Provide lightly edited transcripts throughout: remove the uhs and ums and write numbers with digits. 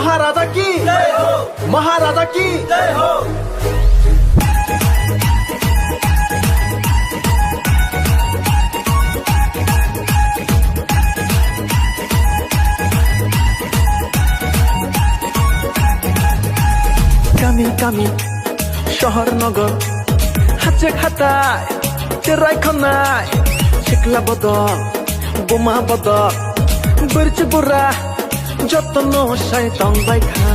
महाराजा की जय हो, महाराजा की जय हो। কামি কামি শহর নগর হাতে খাতায় চেরাই খনায় শিকলা বদল বোমা বদল বরছে বুড়া যত্ন শয়তান বাইখা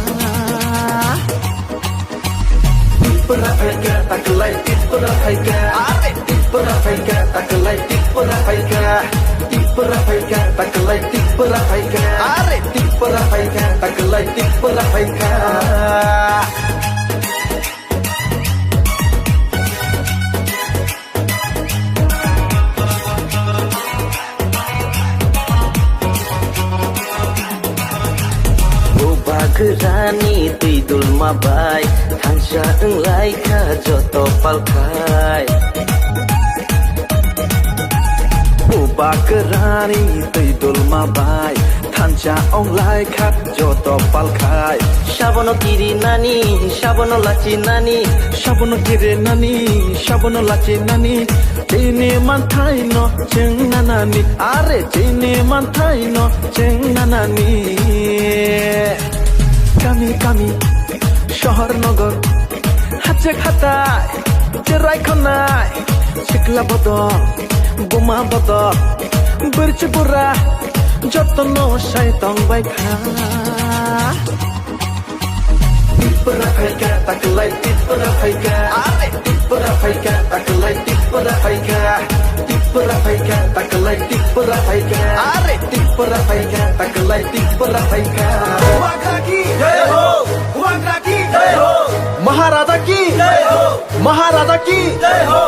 টিপরা ফাইকা তাকলাই টিপরা ফাইকা টিপরা ফাইকা তাকলাই টিপরা ফাইকা টিপরা ফাইকা তাকলাই টিপরা ফাইকা টিপরা ফাইকা তাকলাই টিপরা ফাইকা Bagerani tidul mabai Hansa englai ka joto palkai Bagerani tidul mabai Hansa englai ka joto palkai Sabono kiri nani sabono laci nani Sabono kiri nani sabono laci nani Cini mantai no ceng nanani Are cini mantai no ceng nanani কামি কামি শহর নগর হাতে খাতায় চেরাই খনায় শিকলা বদল বোমা বদল বরছে বুড়া যত্ন শয়তান বাইখা টিপরা ফাইকা তাকলাই টিপরা ফাইকা টিপরা ফাইকা তাকলাই টিপরা ফাইকা টিপরা ফাইকা তাকলাই টিপরা ফাইকা টিপরা ফাইকা তাকলাই টিপরা ফাইকা महाराजा की जय हो, महाराजा की जय हो।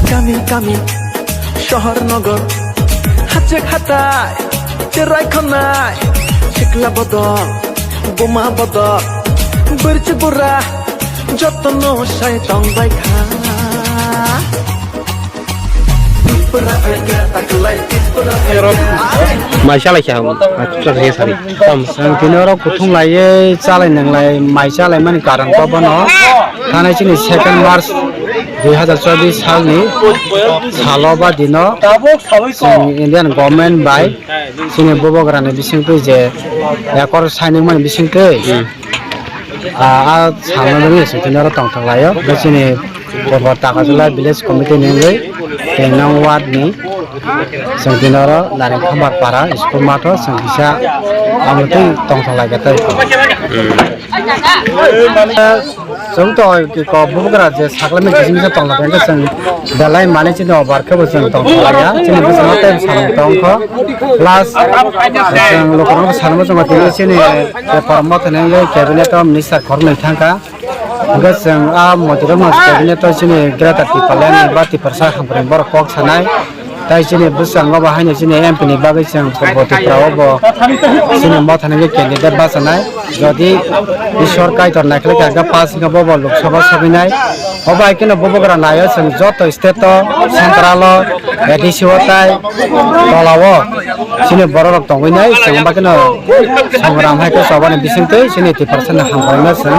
কামি কামি শহর নগর হাতে খাতায় চেরাই খনায় শিকলা বদল বোমা বদল বরছে বুড়া যত্ন শয়তান বাইখা Maisha like him. Tinoro kutung lai chalai nang lai mai chalai man karan ko bano thana chini 2 March 2024 साल ni saloba dino Indian government by sini bobograne bising tu je ekor signing man bising tu a samana ni tinoro tong tong layo sini Bogor Takazula village committee ni Tenang ward ni Sengtinoro dari kamar para school mato sengisa amuti tong tolai kata. Sengtoi ko bukra je saklame kisimi se tong tolai kata seng dalai mane cini obar ke seng tong tolai ya cini bersama tem sang tong ko plus seng lokalnya bersama sama tim cini performa tenengge cabinet minister kormen thangka. Enggak seng motor mas cabinet cini gerata tipalani bati persa hampir baru kok sanai. Tai sini besar ngapa hanya sini MP ni bagai yang berboti prawo sini mau tanah kandidat basanai jadi di sorkai tor nak lagi agak pas ngapa bawa Lok Sabha sabinai oba ikin bobo kera nayo seng joto state sentralo edisi watai tolawo sini borok tongwinai seng bakin sangram hai ke saban bising tu sini ti persen hamparna seng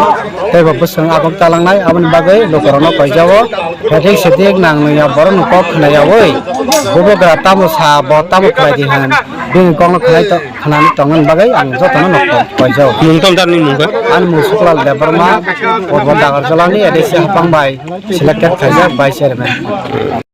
tai bagus seng abang talang nai aban bagai lokorono pajawo edik sedik nang ya borok nukok kena ya woi bobo kera tamu sabo tamu kerajaan bin kong kelai to kenani tongan bagai ang joto nukok pajawo Nonton dan ni mungkin. an musuklal deparma Bogor Dagar Jalani edisi hapang bai selected saja by chairman